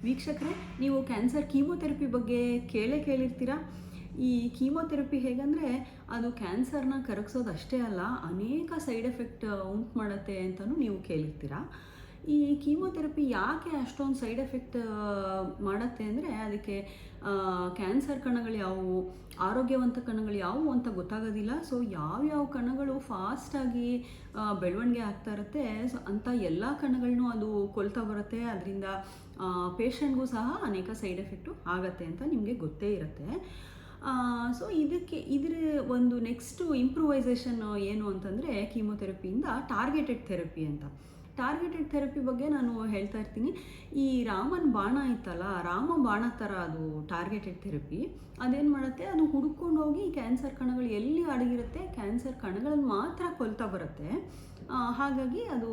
ವೀಕ್ಷಕರೇ, ನೀವು cancer chemotherapy ಬಗ್ಗೆ ಕೇಳಿರ್ತೀರಾ. ಈ ಕೀಮೋಥೆರಪಿ ಹೇಗಂದರೆ ಅದು ಕ್ಯಾನ್ಸರ್ನ ಕರಗಿಸೋದು ಅಷ್ಟೇ ಅಲ್ಲ, ಅನೇಕ ಸೈಡ್ ಎಫೆಕ್ಟ್ ಉಂಟು ಮಾಡುತ್ತೆ ಅಂತಲೂ ನೀವು ಕೇಳಿರ್ತೀರಾ. ಈ ಕೀಮೋಥೆರಪಿ ಯಾಕೆ ಅಷ್ಟೊಂದು ಸೈಡ್ ಎಫೆಕ್ಟ್ ಮಾಡುತ್ತೆ ಅಂದರೆ ಅದಕ್ಕೆ ಕ್ಯಾನ್ಸರ್ ಕಣಗಳು ಯಾವುವು, ಆರೋಗ್ಯವಂತ ಕಣಗಳು ಯಾವುವು ಅಂತ ಗೊತ್ತಾಗೋದಿಲ್ಲ. ಸೊ ಯಾವ್ಯಾವ ಕಣಗಳು ಫಾಸ್ಟಾಗಿ ಬೆಳವಣಿಗೆ ಆಗ್ತಾ ಇರುತ್ತೆ, ಸೊ ಅಂಥ ಎಲ್ಲ ಕಣಗಳನ್ನೂ ಅದು ಕೊಲ್ತಾ ಬರುತ್ತೆ. ಅದರಿಂದ ಪೇಷಂಟ್ಗೂ ಸಹ ಅನೇಕ ಸೈಡ್ ಎಫೆಕ್ಟು ಆಗತ್ತೆ ಅಂತ ನಿಮಗೆ ಗೊತ್ತೇ ಇರುತ್ತೆ. ಸೊ ಇದರ ಒಂದು ನೆಕ್ಸ್ಟು ಇಂಪ್ರೂವೈಸೇಷನ್ ಏನು ಅಂತಂದರೆ ಕೀಮೋಥೆರಪಿಯಿಂದ ಟಾರ್ಗೆಟೆಡ್ ಥೆರಪಿ ಅಂತ. ಟಾರ್ಗೆಟೆಡ್ ಥೆರಪಿ ಬಗ್ಗೆ ನಾನು ಹೇಳ್ತಾ ಇರ್ತೀನಿ. ಈ ರಾಮನ ಬಾಣ ಇತ್ತಲ್ಲ, ರಾಮ ಬಾಣ ಥರ ಅದು ಟಾರ್ಗೆಟೆಡ್ ಥೆರಪಿ. ಅದೇನು ಮಾಡುತ್ತೆ, ಅದು ಹುಡ್ಕೊಂಡು ಹೋಗಿ ಕ್ಯಾನ್ಸರ್ ಕಣಗಳು ಎಲ್ಲಿ ಅಡಗಿರುತ್ತೆ ಕ್ಯಾನ್ಸರ್ ಕಣಗಳನ್ನು ಮಾತ್ರ ಕೊಲ್ತಾ ಬರುತ್ತೆ. ಹಾಗಾಗಿ ಅದು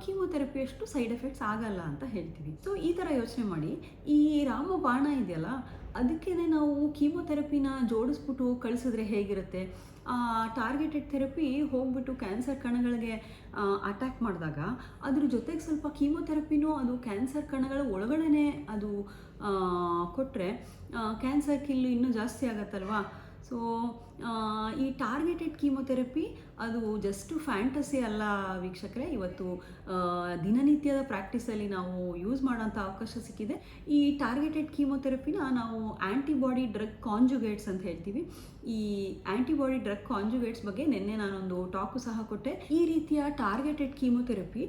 ಕೀಮೋಥೆರಪಿಯಷ್ಟು ಸೈಡ್ ಎಫೆಕ್ಟ್ಸ್ ಆಗಲ್ಲ ಅಂತ ಹೇಳ್ತೀವಿ. ಸೊ ಈ ಥರ ಯೋಚನೆ ಮಾಡಿ, ಈ ರಾಮ ಬಾಣ ಇದೆಯಲ್ಲ ಅದಕ್ಕೇ ನಾವು ಕೀಮೋಥೆರಪಿನ ಜೋಡಿಸ್ಬಿಟ್ಟು ಕಳಿಸಿದ್ರೆ ಹೇಗಿರುತ್ತೆ. ಟಾರ್ಗೆಟೆಡ್ ಥೆರಪಿ ಹೋಗ್ಬಿಟ್ಟು ಕ್ಯಾನ್ಸರ್ ಕಣಗಳಿಗೆ ಅಟ್ಯಾಕ್ ಮಾಡಿದಾಗ ಅದ್ರ ಜೊತೆಗೆ ಸ್ವಲ್ಪ ಕೀಮೋಥೆರಪಿನೂ ಅದು ಕ್ಯಾನ್ಸರ್ ಕಣಗಳ ಒಳಗಡೆ ಅದು ಕೊಟ್ಟರೆ ಕ್ಯಾನ್ಸರ್ ಕಿಲ್ಲು ಇನ್ನೂ ಜಾಸ್ತಿ ಆಗತ್ತಲ್ವಾ. ಸೊ ಈ ಟಾರ್ಗೆಟೆಡ್ ಕೀಮೋಥೆರಪಿ ಅದು ಜಸ್ಟು ಫ್ಯಾಂಟಸಿ ಅಲ್ಲ ವೀಕ್ಷಕರೇ. ಇವತ್ತು ದಿನನಿತ್ಯದ ಪ್ರಾಕ್ಟೀಸಲ್ಲಿ ನಾವು ಯೂಸ್ ಮಾಡೋಂಥ ಅವಕಾಶ ಸಿಕ್ಕಿದೆ. ಈ ಟಾರ್ಗೆಟೆಡ್ ಕೀಮೋಥೆರಪಿನ ನಾವು ಆ್ಯಂಟಿಬಾಡಿ ಡ್ರಗ್ ಕಾಂಜುಗೇಟ್ಸ್ ಅಂತ ಹೇಳ್ತೀವಿ. ಈ ಆ್ಯಂಟಿಬಾಡಿ ಡ್ರಗ್ ಕಾಂಜುಗೇಟ್ಸ್ ಬಗ್ಗೆ ನಿನ್ನೆ ನಾನೊಂದು ಟಾಕು ಸಹ ಕೊಟ್ಟೆ. ಈ ರೀತಿಯ ಟಾರ್ಗೆಟೆಡ್ ಕೀಮೋಥೆರಪಿ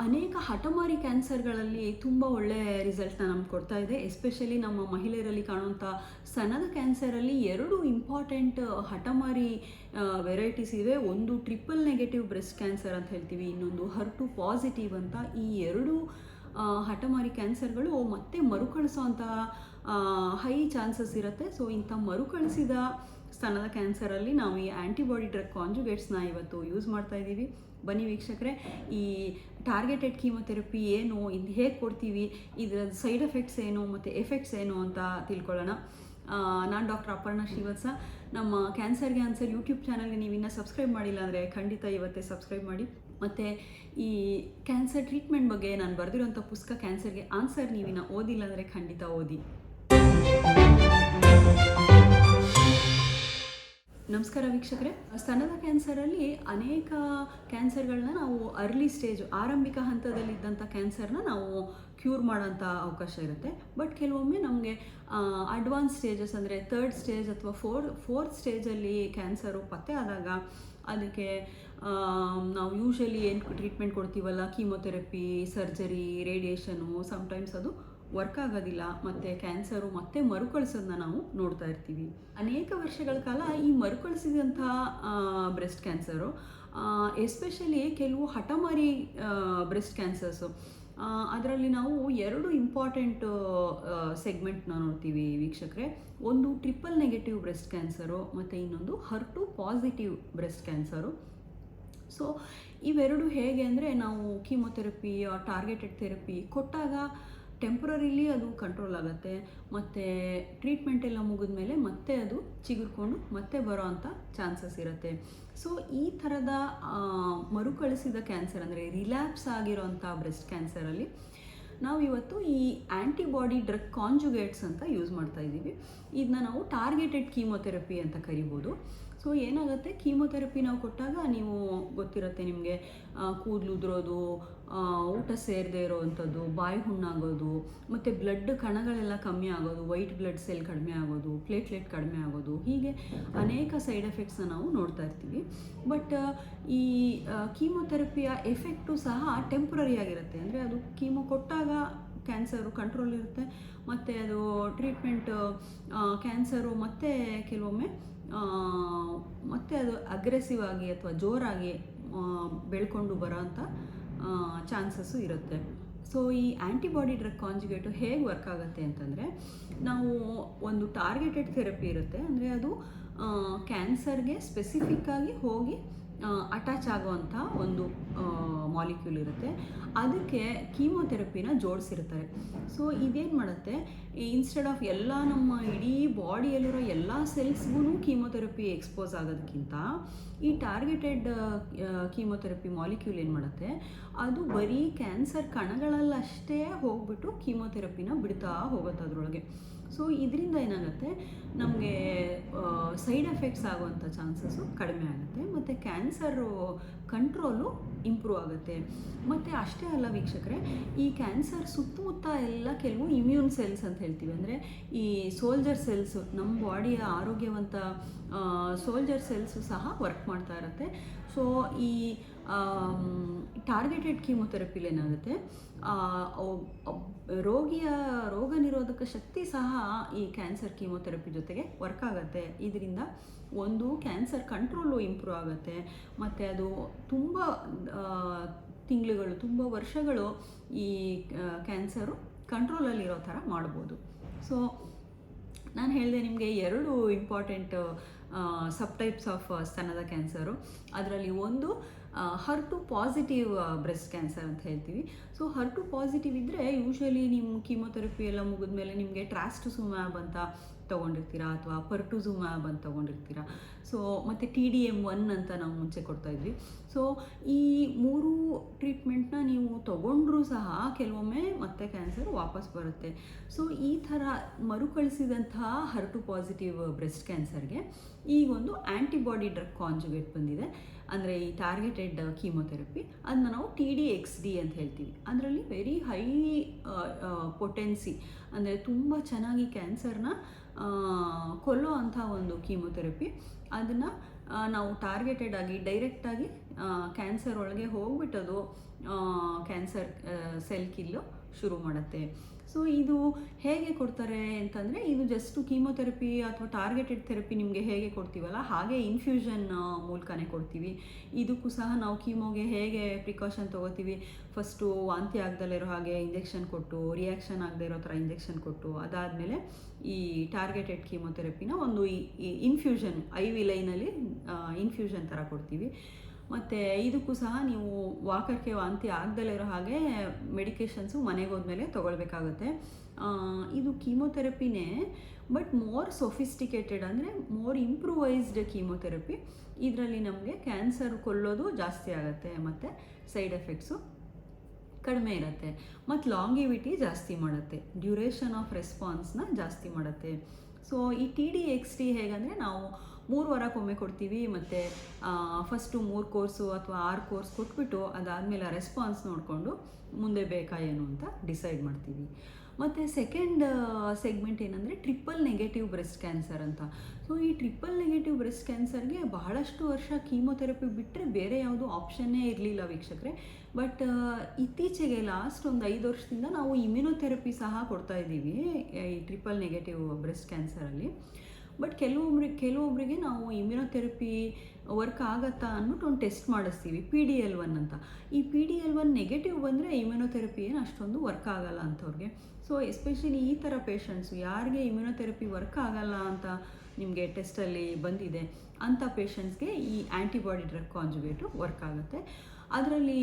ಅನೇಕ ಹಠಮಾರಿ ಕ್ಯಾನ್ಸರ್ಗಳಲ್ಲಿ ತುಂಬ ಒಳ್ಳೆಯ ರಿಸಲ್ಟ್ನ ನಮ್ಗೆ ಕೊಡ್ತಾ ಇದೆ. ಎಸ್ಪೆಷಲಿ ನಮ್ಮ ಮಹಿಳೆಯರಲ್ಲಿ ಕಾಣುವಂಥ ಸ್ತನದ ಕ್ಯಾನ್ಸರಲ್ಲಿ 2 ಇಂಪಾರ್ಟೆಂಟ್ ಹಠಮಾರಿ ವೆರೈಟೀಸ್ ಇವೆ. ಒಂದು ಟ್ರಿಪಲ್ ನೆಗೆಟಿವ್ ಬ್ರೆಸ್ಟ್ ಕ್ಯಾನ್ಸರ್ ಅಂತ ಹೇಳ್ತೀವಿ, ಇನ್ನೊಂದು HER2 ಪಾಸಿಟಿವ್ ಅಂತ. ಈ 2 ಹಠಮಾರಿ ಕ್ಯಾನ್ಸರ್ಗಳು ಮತ್ತೆ ಮರುಕಳಿಸೋವಂಥ ಹೈ ಚಾನ್ಸಸ್ ಇರುತ್ತೆ. ಸೊ ಇಂಥ ಮರುಕಳಿಸಿದ ಸ್ತನದ ಕ್ಯಾನ್ಸರಲ್ಲಿ ನಾವು ಈ ಆ್ಯಂಟಿಬಾಡಿ ಡ್ರಗ್ ಕಾಂಜುಗೇಟ್ಸ್ನ ಇವತ್ತು ಯೂಸ್ ಮಾಡ್ತಾ ಇದ್ದೀವಿ. ಬನ್ನಿ ವೀಕ್ಷಕರೇ, ಈ ಟಾರ್ಗೆಟೆಡ್ ಕೀಮೋಥೆರಪಿ ಏನು, ಇದು ಹೇಗೆ ಕೊಡ್ತೀವಿ, ಇದರ ಸೈಡ್ ಎಫೆಕ್ಟ್ಸ್ ಏನು ಮತ್ತು ಎಫೆಕ್ಟ್ಸ್ ಏನು ಅಂತ ತಿಳ್ಕೊಳ್ಳೋಣ. ನಾನು ಡಾಕ್ಟರ್ ಅಪರ್ಣಾ ಶ್ರೀವತ್ಸ. ನಮ್ಮ ಕ್ಯಾನ್ಸರ್ಗೆ ಆನ್ಸರ್ ಯೂಟ್ಯೂಬ್ ಚಾನಲ್ಗೆ ನೀವು ಇನ್ನೂ ಸಬ್ಸ್ಕ್ರೈಬ್ ಮಾಡಿಲ್ಲ ಅಂದರೆ ಖಂಡಿತ ಇವತ್ತೇ ಸಬ್ಸ್ಕ್ರೈಬ್ ಮಾಡಿ. ಮತ್ತು ಈ ಕ್ಯಾನ್ಸರ್ ಟ್ರೀಟ್ಮೆಂಟ್ ಬಗ್ಗೆ ನಾನು ಬರೆದಿರೋಂಥ ಪುಸ್ತಕ ಕ್ಯಾನ್ಸರ್ಗೆ ಆನ್ಸರ್ ನೀವಿನ್ನ ಓದಿಲ್ಲ ಅಂದರೆ ಖಂಡಿತ ಓದಿ. ನಮಸ್ಕಾರ ವೀಕ್ಷಕರೇ, ಸ್ತನದ ಕ್ಯಾನ್ಸರಲ್ಲಿ ಅನೇಕ ಕ್ಯಾನ್ಸರ್ಗಳನ್ನ ನಾವು ಅರ್ಲಿ ಸ್ಟೇಜ್, ಆರಂಭಿಕ ಹಂತದಲ್ಲಿದ್ದಂಥ ಕ್ಯಾನ್ಸರ್ನ ನಾವು ಕ್ಯೂರ್ ಮಾಡೋಂಥ ಅವಕಾಶ ಇರುತ್ತೆ. ಬಟ್ ಕೆಲವೊಮ್ಮೆ ನಮಗೆ ಅಡ್ವಾನ್ಸ್ ಸ್ಟೇಜಸ್ ಅಂದರೆ 3rd ಸ್ಟೇಜ್ ಅಥವಾ 4th ಸ್ಟೇಜಲ್ಲಿ ಕ್ಯಾನ್ಸರು ಪತ್ತೆ ಆದಾಗ ಅದಕ್ಕೆ ನಾವು ಯೂಶಲಿ ಏನು ಟ್ರೀಟ್ಮೆಂಟ್ ಕೊಡ್ತೀವಲ್ಲ, ಕೀಮೋಥೆರಪಿ, ಸರ್ಜರಿ, ರೇಡಿಯೇಷನು, ಸಮ್ಟೈಮ್ಸ್ ಅದು ವರ್ಕ್ ಆಗೋದಿಲ್ಲ ಮತ್ತು ಕ್ಯಾನ್ಸರು ಮತ್ತೆ ಮರುಕಳಿಸೋದನ್ನ ನಾವು ನೋಡ್ತಾ ಇರ್ತೀವಿ. ಅನೇಕ ವರ್ಷಗಳ ಕಾಲ ಈ ಮರುಕಳಿಸಿದಂಥ ಬ್ರೆಸ್ಟ್ ಕ್ಯಾನ್ಸರು, ಎಸ್ಪೆಷಲಿ ಕೆಲವು ಹಠಮಾರಿ ಬ್ರೆಸ್ಟ್ ಕ್ಯಾನ್ಸರ್ಸು, ಅದರಲ್ಲಿ ನಾವು 2 ಇಂಪಾರ್ಟೆಂಟ್ ಸೆಗ್ಮೆಂಟ್ನ ನೋಡ್ತೀವಿ ವೀಕ್ಷಕರೇ. ಒಂದು ಟ್ರಿಪಲ್ ನೆಗೆಟಿವ್ ಬ್ರೆಸ್ಟ್ ಕ್ಯಾನ್ಸರು ಮತ್ತು ಇನ್ನೊಂದು HER2 positive breast cancer. So ಇವೆರಡು ಹೇಗೆ ಅಂದರೆ, ನಾವು ಕೀಮೋಥೆರಪಿ ಟಾರ್ಗೆಟೆಡ್ ಥೆರಪಿ ಕೊಟ್ಟಾಗ ಟೆಂಪ್ರರಿಲಿ ಅದು ಕಂಟ್ರೋಲ್ ಆಗುತ್ತೆ, ಮತ್ತು ಟ್ರೀಟ್ಮೆಂಟ್ ಎಲ್ಲ ಮುಗಿದ ಮೇಲೆ ಮತ್ತೆ ಅದು ಚಿಗುರ್ಕೊಂಡು ಮತ್ತೆ ಬರೋ ಅಂಥ ಚಾನ್ಸಸ್ ಇರುತ್ತೆ. ಸೊ ಈ ಥರದ ಮರುಕಳಿಸಿದ ಕ್ಯಾನ್ಸರ್ ಅಂದರೆ ರಿಲ್ಯಾಪ್ಸ್ ಆಗಿರೋಂಥ ಬ್ರೆಸ್ಟ್ ಕ್ಯಾನ್ಸರಲ್ಲಿ ನಾವಿವತ್ತು ಈ ಆ್ಯಂಟಿಬಾಡಿ ಡ್ರಗ್ ಕಾಂಜುಗೇಟ್ಸ್ ಅಂತ ಯೂಸ್ ಮಾಡ್ತಾ ಇದ್ದೀವಿ. ಇದನ್ನ ನಾವು ಟಾರ್ಗೆಟೆಡ್ ಕೀಮೋಥೆರಪಿ ಅಂತ ಕರಿಬೋದು. ಸೊ ಏನಾಗುತ್ತೆ, ಕೀಮೋಥೆರಪಿ ನಾವು ಕೊಟ್ಟಾಗ ನೀವು ಗೊತ್ತಿರುತ್ತೆ ನಿಮಗೆ, ಕೂದಲು ಉದುರೋದು, ಊಟ ಸೇರದೇ ಇರೋವಂಥದ್ದು, ಬಾಯಿ ಹುಣ್ಣಾಗೋದು, ಮತ್ತು ಬ್ಲಡ್ ಕಣಗಳೆಲ್ಲ ಕಮ್ಮಿ ಆಗೋದು, ವೈಟ್ ಬ್ಲಡ್ ಸೆಲ್ ಕಡಿಮೆ ಆಗೋದು, ಪ್ಲೇಟ್ಲೆಟ್ ಕಡಿಮೆ ಆಗೋದು, ಹೀಗೆ ಅನೇಕ ಸೈಡ್ ಎಫೆಕ್ಟ್ಸ್ನ ನಾವು ನೋಡ್ತಾ ಇರ್ತೀವಿ. ಬಟ್ ಈ ಕೀಮೋಥೆರಪಿಯ ಎಫೆಕ್ಟು ಸಹ ಟೆಂಪ್ರರಿ ಆಗಿರುತ್ತೆ. ಅಂದರೆ ಅದು ಕೀಮೋ ಕೊಟ್ಟಾಗ ಕ್ಯಾನ್ಸರು ಕಂಟ್ರೋಲ್ ಇರುತ್ತೆ, ಮತ್ತು ಅದು ಟ್ರೀಟ್ಮೆಂಟ್ ಕ್ಯಾನ್ಸರು ಮತ್ತೆ ಕೆಲವೊಮ್ಮೆ ಮತ್ತೆ ಅದು ಅಗ್ರೆಸಿವ್ ಆಗಿ ಅಥವಾ ಜೋರಾಗಿ ಬೆಳ್ಕೊಂಡು ಬರೋಂಥ ಚಾನ್ಸಸ್ಸು ಇರುತ್ತೆ. ಸೊ ಈ ಆ್ಯಂಟಿಬಾಡಿ ಡ್ರಗ್ ಕಾಂಜುಗೇಟು ಹೇಗೆ ವರ್ಕ್ ಆಗುತ್ತೆ ಅಂತಂದರೆ, ನಾವು ಒಂದು ಟಾರ್ಗೆಟೆಡ್ ಥೆರಪಿ ಇರುತ್ತೆ, ಅಂದರೆ ಅದು ಕ್ಯಾನ್ಸರ್ಗೆ ಸ್ಪೆಸಿಫಿಕ್ಕಾಗಿ ಹೋಗಿ ಅಟ್ಯಾಚ್ ಆಗುವಂಥ ಒಂದು ಮಾಲಿಕ್ಯೂಲ್ ಇರುತ್ತೆ, ಅದಕ್ಕೆ ಕೀಮೋಥೆರಪಿನ ಜೋಡಿಸಿರ್ತಾರೆ. ಸೊ ಇದೇನು ಮಾಡುತ್ತೆ, ಇನ್ಸ್ಟೆಡ್ ಆಫ್ ಎಲ್ಲ ನಮ್ಮ ಇಡೀ ಬಾಡಿಯಲ್ಲಿರೋ ಎಲ್ಲ ಸೆಲ್ಸ್ಗೂ ಕೀಮೋಥೆರಪಿ ಎಕ್ಸ್ಪೋಸ್ ಆಗೋದಕ್ಕಿಂತ ಈ ಟಾರ್ಗೆಟೆಡ್ ಕೀಮೋಥೆರಪಿ ಮಾಲಿಕ್ಯೂಲ್ ಏನು ಮಾಡುತ್ತೆ, ಅದು ಬರೀ ಕ್ಯಾನ್ಸರ್ ಕಣಗಳಲ್ಲಷ್ಟೇ ಹೋಗ್ಬಿಟ್ಟು ಕೀಮೋಥೆರಪಿನ ಬಿಡ್ತಾ ಹೋಗುತ್ತೆ ಅದರೊಳಗೆ. ಸೊ ಇದರಿಂದ ಏನಾಗುತ್ತೆ, ನಮಗೆ ಸೈಡ್ ಎಫೆಕ್ಟ್ಸ್ ಆಗುವಂಥ ಚಾನ್ಸಸ್ಸು ಕಡಿಮೆ ಆಗುತ್ತೆ, ಮತ್ತು ಕ್ಯಾನ್ಸರು ಕಂಟ್ರೋಲು ಇಂಪ್ರೂವ್ ಆಗುತ್ತೆ. ಮತ್ತು ಅಷ್ಟೇ ಅಲ್ಲ ವೀಕ್ಷಕರೇ, ಈ ಕ್ಯಾನ್ಸರ್ ಸುತ್ತಮುತ್ತ ಎಲ್ಲ ಕೆಲವು ಇಮ್ಯೂನ್ ಸೆಲ್ಸ್ ಅಂತ ಹೇಳ್ತೀವಿ, ಅಂದರೆ ಈ ಸೋಲ್ಜರ್ ಸೆಲ್ಸು, ನಮ್ಮ ಬಾಡಿಯ ಆರೋಗ್ಯವಂತ ಸೋಲ್ಜರ್ ಸೆಲ್ಸು ಸಹ ವರ್ಕ್ ಮಾಡ್ತಾ ಇರುತ್ತೆ. ಸೊ ಈ ಟಾರ್ಗೆಟೆಡ್ ಕೀಮೋಥೆರಪಿಲಿ ಏನಾಗುತ್ತೆ, ರೋಗಿಯ ರೋಗ ನಿರೋಧಕ ಶಕ್ತಿ ಸಹ ಈ ಕ್ಯಾನ್ಸರ್ ಕೀಮೋಥೆರಪಿ ಜೊತೆಗೆ ವರ್ಕ್ ಆಗುತ್ತೆ. ಇದರಿಂದ ಒಂದು ಕ್ಯಾನ್ಸರ್ ಕಂಟ್ರೋಲು ಇಂಪ್ರೂವ್ ಆಗುತ್ತೆ, ಮತ್ತು ಅದು ತುಂಬ ತಿಂಗಳುಗಳು, ತುಂಬ ವರ್ಷಗಳು ಈ ಕ್ಯಾನ್ಸರು ಕಂಟ್ರೋಲಲ್ಲಿರೋ ಥರ ಮಾಡ್ಬೋದು. ಸೊ ನಾನು ಹೇಳಿದೆ ನಿಮಗೆ 2 ಇಂಪಾರ್ಟೆಂಟ್ ಸಬ್ ಟೈಪ್ಸ್ ಆಫ್ ಸ್ತನದ ಕ್ಯಾನ್ಸರು. ಅದರಲ್ಲಿ ಒಂದು HER2 ಪಾಸಿಟಿವ್ ಬ್ರೆಸ್ಟ್ ಕ್ಯಾನ್ಸರ್ ಅಂತ ಹೇಳ್ತೀವಿ. ಸೊ HER2 ಪಾಸಿಟಿವ್ ಇದ್ದರೆ ಯೂಶ್ವಲಿ ನಿಮ್ಮ ಕೀಮೋಥೆರಪಿ ಎಲ್ಲ ಮುಗಿದ್ಮೇಲೆ ನಿಮಗೆ ಟ್ರಾಸ್ಟುಸುಮ್ಯಾಬ್ ಅಂತ ತೊಗೊಂಡಿರ್ತೀರಾ, ಅಥವಾ ಪರ್ಟುಸುಮ್ಯಾಬ್ ಅಂತ ತೊಗೊಂಡಿರ್ತೀರಾ. ಸೊ ಮತ್ತು TDM1 ಅಂತ ನಾವು ಮುಂಚೆ ಕೊಡ್ತಾಯಿದ್ವಿ. ಸೊ ಈ 3 ಟ್ರೀಟ್ಮೆಂಟ್ನ ನೀವು ತೊಗೊಂಡ್ರೂ ಸಹ ಕೆಲವೊಮ್ಮೆ ಮತ್ತೆ ಕ್ಯಾನ್ಸರ್ ವಾಪಸ್ ಬರುತ್ತೆ. ಸೊ ಈ ಥರ ಮರುಕಳಿಸಿದಂತಹ HER2 ಪಾಸಿಟಿವ್ ಬ್ರೆಸ್ಟ್ ಕ್ಯಾನ್ಸರ್ಗೆ ಈಗೊಂದು ಆ್ಯಂಟಿಬಾಡಿ ಡ್ರಗ್ ಕಾಂಜುಗೇಟ್ ಬಂದಿದೆ, ಅಂದರೆ ಈ ಟಾರ್ಗೆಟೆಡ್ ಕೀಮೋಥೆರಪಿ. ಅದನ್ನ ನಾವು TDXD ಅಂತ ಹೇಳ್ತೀವಿ. ಅದರಲ್ಲಿ ವೆರಿ ಹೈ ಪೊಟೆನ್ಸಿ, ಅಂದರೆ ತುಂಬ ಚೆನ್ನಾಗಿ ಕ್ಯಾನ್ಸರ್ನ ಕೊಲ್ಲೋ ಅಂಥ ಒಂದು ಕೀಮೋಥೆರಪಿ. ಅದನ್ನು ನಾವು ಟಾರ್ಗೆಟೆಡ್ ಆಗಿ ಡೈರೆಕ್ಟಾಗಿ ಕ್ಯಾನ್ಸರ್ ಒಳಗೆ ಹೋಗ್ಬಿಟ್ಟದು ಕ್ಯಾನ್ಸರ್ ಸೆಲ್ ಕಿಲ್ಲು ಶುರು ಮಾಡುತ್ತೆ. ಸೊ ಇದು ಹೇಗೆ ಕೊಡ್ತಾರೆ ಅಂತಂದರೆ, ಇದು ಜಸ್ಟು ಕೀಮೋಥೆರಪಿ ಅಥವಾ ಟಾರ್ಗೆಟೆಡ್ ಥೆರಪಿ ನಿಮಗೆ ಹೇಗೆ ಕೊಡ್ತೀವಲ್ಲ ಹಾಗೆ ಇನ್ಫ್ಯೂಷನ್ ಮೂಲಕನೇ ಕೊಡ್ತೀವಿ. ಇದಕ್ಕೂ ಸಹ ನಾವು ಕೀಮೋಗೆ ಹೇಗೆ ಪ್ರಿಕಾಷನ್ ತೊಗೋತೀವಿ, ಫಸ್ಟು ವಾಂತಿ ಆಗದಲ್ಲೇ ಇರೋ ಹಾಗೆ ಇಂಜೆಕ್ಷನ್ ಕೊಟ್ಟು, ರಿಯಾಕ್ಷನ್ ಆಗದೆ ಇರೋ ಥರ ಇಂಜೆಕ್ಷನ್ ಕೊಟ್ಟು, ಅದಾದಮೇಲೆ ಈ ಟಾರ್ಗೆಟೆಡ್ ಕೀಮೋಥೆರಪಿನ ಒಂದು ಈ ಇನ್ಫ್ಯೂಷನ್ IV ಲೈನಲ್ಲಿ ಇನ್ಫ್ಯೂಷನ್ ಥರ ಕೊಡ್ತೀವಿ. ಮತ್ತು ಇದಕ್ಕೂ ಸಹ ನೀವು ವಾಕರ್ಕೆ ವಾಂತಿ ಆಗದಲ್ಲೇ ಇರೋ ಹಾಗೆ ಮೆಡಿಕೇಷನ್ಸು ಮನೆಗೆ ಹೋದ್ಮೇಲೆ ತೊಗೊಳ್ಬೇಕಾಗುತ್ತೆ. ಇದು ಕೀಮೋಥೆರಪಿನೇ, ಬಟ್ ಮೋರ್ ಸೊಫಿಸ್ಟಿಕೇಟೆಡ್, ಅಂದರೆ ಮೋರ್ ಇಂಪ್ರೂವೈಸ್ಡ್ ಕೀಮೋಥೆರಪಿ. ಇದರಲ್ಲಿ ನಮಗೆ ಕ್ಯಾನ್ಸರ್ ಕೊಲ್ಲೋದು ಜಾಸ್ತಿ ಆಗುತ್ತೆ, ಮತ್ತು ಸೈಡ್ ಎಫೆಕ್ಟ್ಸು ಕಡಿಮೆ ಇರುತ್ತೆ, ಮತ್ತು ಲಾಂಗಿವಿಟಿ ಜಾಸ್ತಿ ಮಾಡುತ್ತೆ, ಡ್ಯೂರೇಷನ್ ಆಫ್ ರೆಸ್ಪಾನ್ಸ್ನ ಜಾಸ್ತಿ ಮಾಡುತ್ತೆ. ಸೊ ಈ TDXD ಹೇಗಂದರೆ, ನಾವು 3 ವಾರಕ್ಕೊಮ್ಮೆ ಕೊಡ್ತೀವಿ, ಮತ್ತು ಫಸ್ಟು 3 ಕೋರ್ಸು ಅಥವಾ 6 ಕೋರ್ಸ್ ಕೊಟ್ಬಿಟ್ಟು ಅದಾದಮೇಲೆ ಆ ರೆಸ್ಪಾನ್ಸ್ ನೋಡಿಕೊಂಡು ಮುಂದೆ ಬೇಕಾ ಏನು ಅಂತ ಡಿಸೈಡ್ ಮಾಡ್ತೀವಿ. ಮತ್ತು ಸೆಕೆಂಡ್ ಸೆಗ್ಮೆಂಟ್ ಏನಂದರೆ ಟ್ರಿಪಲ್ ನೆಗೆಟಿವ್ ಬ್ರೆಸ್ಟ್ ಕ್ಯಾನ್ಸರ್ ಅಂತ. ಸೊ ಈ ಟ್ರಿಪಲ್ ನೆಗೆಟಿವ್ ಬ್ರೆಸ್ಟ್ ಕ್ಯಾನ್ಸರ್ಗೆ ಬಹಳಷ್ಟು ವರ್ಷ ಕೀಮೋಥೆರಪಿ ಬಿಟ್ಟರೆ ಬೇರೆ ಯಾವುದೂ ಆಪ್ಷನ್ನೇ ಇರಲಿಲ್ಲ ವೀಕ್ಷಕರೇ. ಬಟ್ ಇತ್ತೀಚೆಗೆ ಲಾಸ್ಟ್ ಒಂದು 5 ವರ್ಷದಿಂದ ನಾವು ಇಮ್ಯುನೊಥೆರಪಿ ಸಹ ಕೊಡ್ತಾಯಿದ್ದೀವಿ ಈ ಟ್ರಿಪಲ್ ನೆಗೆಟಿವ್ ಬ್ರೆಸ್ಟ್ ಕ್ಯಾನ್ಸರಲ್ಲಿ. ಬಟ್ ಕೆಲವೊಬ್ಬರಿಗೆ ನಾವು ಇಮ್ಯುನೊಥೆರಪಿ ವರ್ಕ್ ಆಗುತ್ತಾ ಅಂದ್ಬಿಟ್ಟು ಒಂದು ಟೆಸ್ಟ್ ಮಾಡಿಸ್ತೀವಿ, PDL1 ಅಂತ. ಈ PDL1 ನೆಗೆಟಿವ್ ಬಂದರೆ ಇಮ್ಯುನೊಥೆರಪಿ ಏನು ಅಷ್ಟೊಂದು ವರ್ಕ್ ಆಗಲ್ಲ ಅಂಥವ್ರಿಗೆ. ಸೊ ಎಸ್ಪೆಷಲಿ ಈ ಥರ ಪೇಷಂಟ್ಸು ಯಾರಿಗೆ ಇಮ್ಯುನೊಥೆರಪಿ ವರ್ಕ್ ಆಗಲ್ಲ ಅಂತ ನಿಮಗೆ ಟೆಸ್ಟಲ್ಲಿ ಬಂದಿದೆ ಅಂಥ ಪೇಷಂಟ್ಸ್ಗೆ ಈ ಆ್ಯಂಟಿಬಾಡಿ ಡ್ರಗ್ ಕಾಂಜುಗೇಟು ವರ್ಕ್ ಆಗುತ್ತೆ. ಅದರಲ್ಲಿ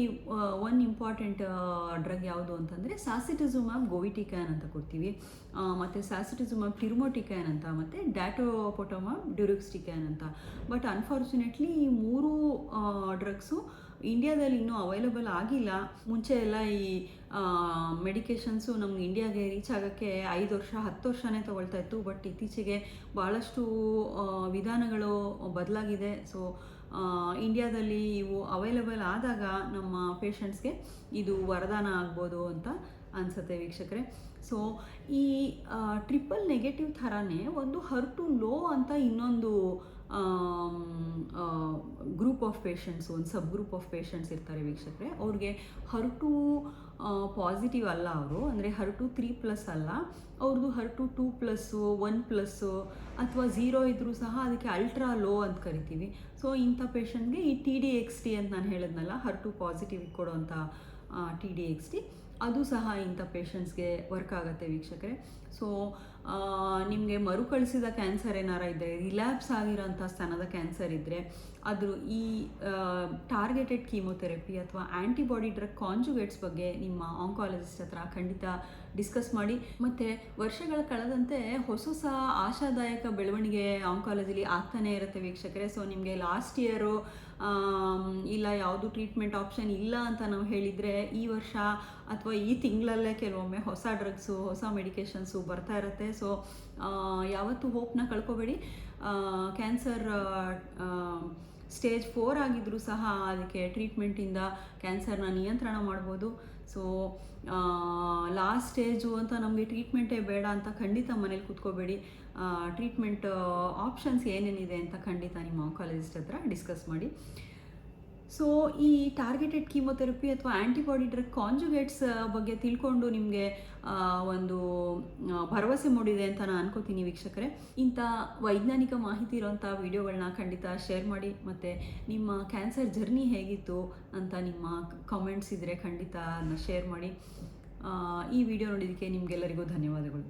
ಒನ್ ಇಂಪಾರ್ಟೆಂಟ್ ಡ್ರಗ್ ಯಾವುದು ಅಂತಂದರೆ ಸಾಸಿಟುಜುಮಾಬ್ ಗೋವಿಟಿಕ್ಯಾನ್ ಅಂತ ಕೊಡ್ತೀವಿ, ಮತ್ತು ಸಾಸಿಟುಜುಮಾಬ್ ಟಿರ್ಮೋಟಿಕ್ಯಾನ್ ಅಂತ, ಮತ್ತು ಡ್ಯಾಟೋಪೊಟೊಮಾಬ್ ಡ್ಯುರುಕ್ಸ್ಟಿಕ್ಯಾನ್ ಅಂತ. ಬಟ್ ಅನ್ಫಾರ್ಚುನೇಟ್ಲಿ ಈ 3 ಡ್ರಗ್ಸು ಇಂಡಿಯಾದಲ್ಲಿ ಇನ್ನೂ ಅವೈಲಬಲ್ ಆಗಿಲ್ಲ. ಮುಂಚೆ ಎಲ್ಲ ಈ ಮೆಡಿಕೇಷನ್ಸು ನಮ್ಗೆ ಇಂಡಿಯಾಗೆ ರೀಚ್ ಆಗೋಕ್ಕೆ 5 ವರ್ಷ 10 ವರ್ಷನೇ ತೊಗೊಳ್ತಾ ಇತ್ತು. ಬಟ್ ಇತ್ತೀಚೆಗೆ ಭಾಳಷ್ಟು ವಿಧಾನಗಳು ಬದಲಾಗಿದೆ. ಸೊ ಇಂಡಿಯಾದಲ್ಲಿ ಇವು ಅವೈಲಬಲ್ ಆದಾಗ ನಮ್ಮ ಪೇಷಂಟ್ಸ್ಗೆ ಇದು ವರದಾನ ಆಗ್ಬೋದು ಅಂತ ಅನಿಸುತ್ತೆ ವೀಕ್ಷಕರೇ. ಸೊ ಈ ಟ್ರಿಪಲ್ ನೆಗೆಟಿವ್ ಥರನೇ ಒಂದು HER2 ಲೋ ಅಂತ ಇನ್ನೊಂದು ಗ್ರೂಪ್ ಆಫ್ ಪೇಷಂಟ್ಸು, ಒಂದು ಸಬ್ ಗ್ರೂಪ್ ಆಫ್ ಪೇಷಂಟ್ಸ್ ಇರ್ತಾರೆ ವೀಕ್ಷಕರೇ. ಅವ್ರಿಗೆ HER2 ಪಾಸಿಟಿವ್ ಅಲ್ಲ ಅವರು, ಅಂದರೆ HER2 3+ ಅಲ್ಲ, ಅವ್ರದ್ದು HER2 2+, 1+, ಅಥವಾ 0 ಇದ್ದರೂ ಸಹ ಅದಕ್ಕೆ ಅಲ್ಟ್ರಾ ಲೋ ಅಂತ ಕರಿತೀವಿ. ಸೊ ಇಂಥ ಪೇಷಂಟ್ಗೆ ಈ TDXD ಅಂತ ನಾನು ಹೇಳಿದ್ನಲ್ಲ, HER2 ಪಾಸಿಟಿವ್ ಕೊಡೋಂಥ TDXD, ಅದು ಸಹ ಇಂಥ ಪೇಷಂಟ್ಸ್ಗೆ ವರ್ಕ್ ಆಗುತ್ತೆ ವೀಕ್ಷಕರೇ. ಸೊ ನಿಮಗೆ ಮರುಕಳಿಸಿದ ಕ್ಯಾನ್ಸರ್ ಏನಾರ ಇದ್ದರೆ, ರಿಲ್ಯಾಪ್ಸ್ ಆಗಿರೋಂಥ ಸ್ತನದ ಕ್ಯಾನ್ಸರ್ ಇದ್ದರೆ, ಅದು ಈ ಟಾರ್ಗೆಟೆಡ್ ಕೀಮೊಥೆರಪಿ ಅಥವಾ ಆ್ಯಂಟಿಬಾಡಿ ಡ್ರಗ್ ಕಾಂಜುಗೇಟ್ಸ್ ಬಗ್ಗೆ ನಿಮ್ಮ ಆಂಕಾಲಜಿಸ್ಟ್ ಹತ್ರ ಖಂಡಿತ ಡಿಸ್ಕಸ್ ಮಾಡಿ. ಮತ್ತು ವರ್ಷಗಳ ಕಳೆದಂತೆ ಹೊಸ ಆಶಾದಾಯಕ ಬೆಳವಣಿಗೆ ಆಂಕಾಲಜಿಲಿ ಆಗ್ತಾನೆ ಇರುತ್ತೆ ವೀಕ್ಷಕರೇ. ಸೊ ನಿಮಗೆ ಲಾಸ್ಟ್ ಇಯರು ಇಲ್ಲ ಯಾವುದು ಟ್ರೀಟ್ಮೆಂಟ್ ಆಪ್ಷನ್ ಇಲ್ಲ ಅಂತ ನಾವು ಹೇಳಿದರೆ, ಈ ವರ್ಷ ಅಥವಾ ಈ ತಿಂಗಳಲ್ಲೇ ಕೆಲವೊಮ್ಮೆ ಹೊಸ ಡ್ರಗ್ಸು, ಹೊಸ ಮೆಡಿಕೇಷನ್ಸು ಬರ್ತಾ ಇರುತ್ತೆ. ಸೊ ಯಾವತ್ತೂ ಹೋಪ್ನ ಕಳ್ಕೊಬೇಡಿ. ಕ್ಯಾನ್ಸರ್ ಸ್ಟೇಜ್ 4 ಆಗಿದ್ದರೂ ಸಹ ಅದಕ್ಕೆ ಟ್ರೀಟ್ಮೆಂಟಿಂದ ಕ್ಯಾನ್ಸರ್ನ ನಿಯಂತ್ರಣ ಮಾಡ್ಬೋದು. ಸೊ ಲಾಸ್ಟ್ ಸ್ಟೇಜು ಅಂತ ನಮಗೆ ಟ್ರೀಟ್ಮೆಂಟೇ ಬೇಡ ಅಂತ ಖಂಡಿತ ಮನೇಲಿ ಕೂತ್ಕೋಬೇಡಿ. ಟ್ರೀಟ್ಮೆಂಟ್ ಆಪ್ಷನ್ಸ್ ಏನೇನಿದೆ ಅಂತ ಖಂಡಿತ ನಿಮ್ಮ ಆಂಕಾಲಜಿಸ್ಟ್ ಹತ್ರ ಡಿಸ್ಕಸ್ ಮಾಡಿ. ಸೊ ಈ ಟಾರ್ಗೆಟೆಡ್ ಕೀಮೊಥೆರಪಿ ಅಥವಾ ಆ್ಯಂಟಿಬಾಡಿ ಡ್ರಗ್ ಕಾಂಜುಗೇಟ್ಸ್ ಬಗ್ಗೆ ತಿಳ್ಕೊಂಡು ನಿಮಗೆ ಒಂದು ಭರವಸೆ ಮೂಡಿದೆ ಅಂತ ನಾನು ಅನ್ಕೋತೀನಿ ವೀಕ್ಷಕರೇ. ಇಂಥ ವೈಜ್ಞಾನಿಕ ಮಾಹಿತಿ ಇರೋಂಥ ವಿಡಿಯೋಗಳನ್ನ ಖಂಡಿತ ಶೇರ್ ಮಾಡಿ. ಮತ್ತು ನಿಮ್ಮ ಕ್ಯಾನ್ಸರ್ ಜರ್ನಿ ಹೇಗಿತ್ತು ಅಂತ ನಿಮ್ಮ ಕಾಮೆಂಟ್ಸ್ ಇದ್ದರೆ ಖಂಡಿತ ಅದನ್ನ ಶೇರ್ ಮಾಡಿ. ಈ ವಿಡಿಯೋ ನೋಡಿದ್ದಕ್ಕೆ ನಿಮಗೆಲ್ಲರಿಗೂ ಧನ್ಯವಾದಗಳು.